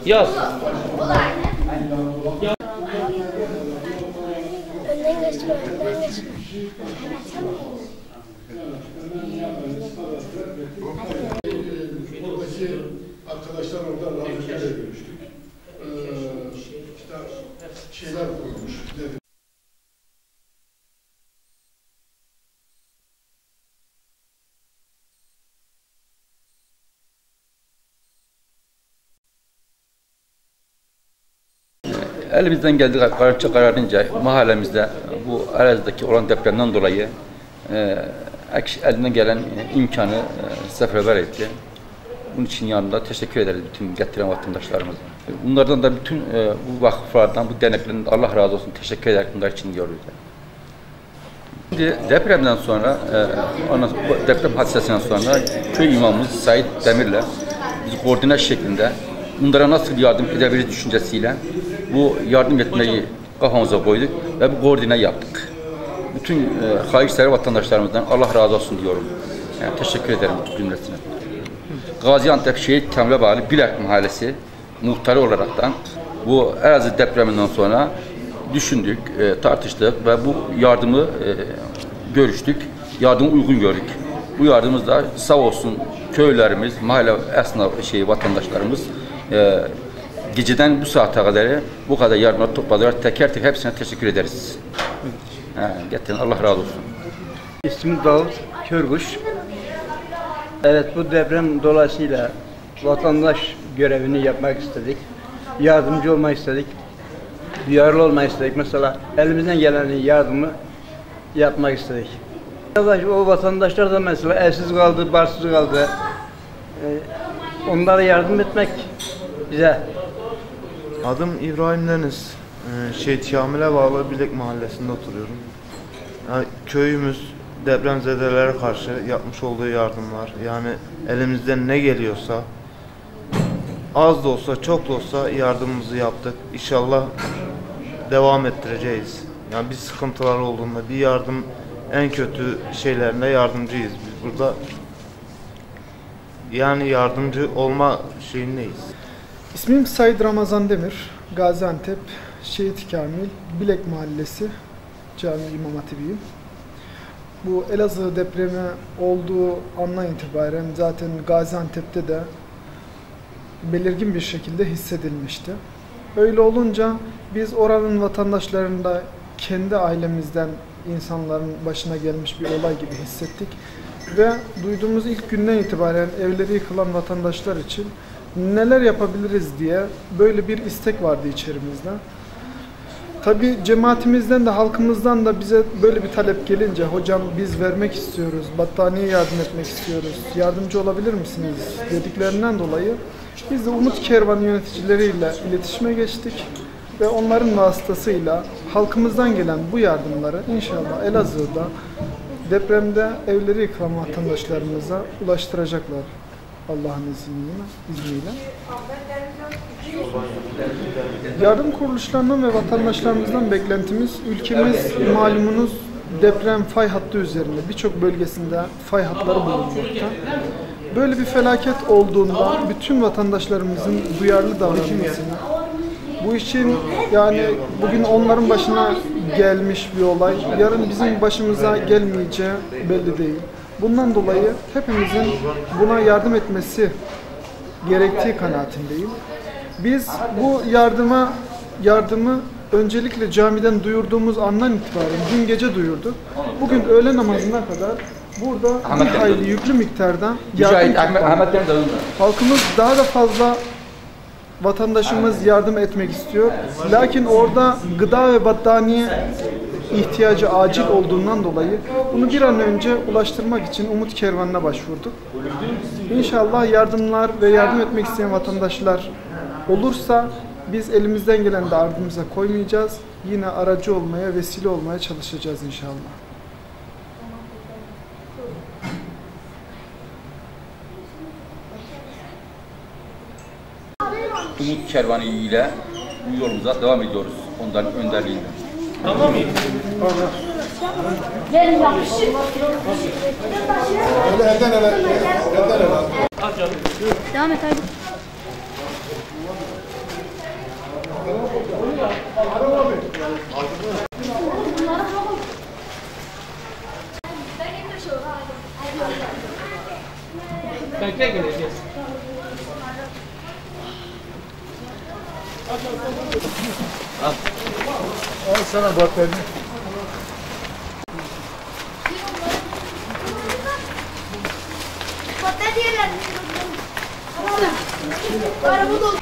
Yaz. Önden geçme, önden geçme. Buradaki arkadaşlar orada Rafi'yle görüştük. İşte şeyler koymuş dedi. Elimizden geldiği kararınca mahallemizde bu arazideki olan depremden dolayı elinden gelen imkanı seferber etti. Bunun için yanında teşekkür ederiz bütün getiren vatandaşlarımıza. Bunlardan da bütün bu vakıflardan, bu derneklerden Allah razı olsun teşekkür ederek bunlar için diyoruz. Şimdi depremden sonra, deprem hadisesinden sonra köy imamımız Said Demir'le biz koordine şeklinde bunlara nasıl yardım edebiliriz düşüncesiyle bu yardım etmeyi kafamıza koyduk ve bu koordine yaptık. Bütün hayırsever vatandaşlarımızdan Allah razı olsun diyorum. Yani teşekkür ederim cümlesine. Gaziantep Şehit Kamil'e bağlı Bilek Mahallesi muhtarı olaraktan bu Elazığ depreminden sonra düşündük, tartıştık ve bu yardımı görüştük. Yardımı uygun gördük. Bu yardımımız da sağ olsun köylerimiz, mahalle esnaf vatandaşlarımız geceden bu saate kadar bu kadar yardımlar topladılar. Teker tek hepsine teşekkür ederiz. Getirin Allah razı olsun. İsmim Davut Körguş. Evet, bu deprem dolayısıyla vatandaş görevini yapmak istedik. Yardımcı olmak istedik. Duyarlı olmak istedik. Mesela elimizden gelen yardımı yapmak istedik. O vatandaşlar da mesela evsiz kaldı, barsız kaldı. Onlara yardım etmek bize. Adım İbrahim Deniz. Şehit Kamil'e bağlı Bilek Mahallesi'nde oturuyorum. Yani köyümüz depremzedelere karşı yapmış olduğu yardımlar, yani elimizden ne geliyorsa, az da olsa çok da olsa yardımımızı yaptık. İnşallah devam ettireceğiz. Yani bir sıkıntılar olduğunda bir yardım, en kötü şeylerinde yardımcıyız. Biz burada yani yardımcı olma şeyindeyiz. İsmim Said Ramazan Demir, Gaziantep Şehit Kamil Bilek Mahallesi Cami İmam Hatibiyim. Bu Elazığ depremi olduğu andan itibaren zaten Gaziantep'te de belirgin bir şekilde hissedilmişti. Öyle olunca biz oranın vatandaşlarını da kendi ailemizden insanların başına gelmiş bir olay gibi hissettik. Ve duyduğumuz ilk günden itibaren evleri yıkılan vatandaşlar için neler yapabiliriz diye böyle bir istek vardı içerimizde. Tabii cemaatimizden de halkımızdan da bize böyle bir talep gelince hocam biz vermek istiyoruz, battaniye yardım etmek istiyoruz, yardımcı olabilir misiniz dediklerinden dolayı biz de Umut Kervanı yöneticileriyle iletişime geçtik ve onların vasıtasıyla halkımızdan gelen bu yardımları inşallah Elazığ'da depremde evleri yıkılan vatandaşlarımıza ulaştıracaklar Allah'ın izniyle. Yardım kuruluşlarından ve vatandaşlarımızdan beklentimiz, ülkemiz malumunuz deprem fay hattı üzerinde birçok bölgesinde fay hatları bulunmakta. Böyle bir felaket olduğunda bütün vatandaşlarımızın duyarlı davranmasını, bu işin yani bugün onların başına gelmiş bir olay, yarın bizim başımıza gelmeyeceği belli değil. Bundan dolayı hepimizin buna yardım etmesi gerektiği kanaatindeyim. Biz bu yardımı öncelikle camiden duyurduğumuz andan itibaren dün gece duyurduk. Bugün öğle namazına kadar burada bir hayli yüklü miktarda yardım halkımız daha da fazla vatandaşımız yardım etmek istiyor. Lakin orada gıda ve battaniye ihtiyacı acil olduğundan dolayı bunu bir an önce ulaştırmak için Umut Kervanı'na başvurduk. İnşallah yardımlar ve yardım etmek isteyen vatandaşlar olursa biz elimizden gelen de ardımıza koymayacağız. Yine aracı olmaya, vesile olmaya çalışacağız inşallah. Umut Kervanı ile bu yolumuza devam ediyoruz onların önderliğinde. Tamam mı? Gelin yapışır. Öyle elden ele. Elden ele. Devam et hadi. Bekle geleceğiz. Al sana battaniye. Bataryalar. Araba dolu.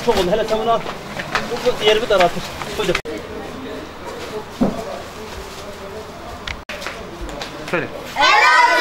Çok oldu. Hele sen bunu al. Bu yerimi daraltır. Hocam. Helal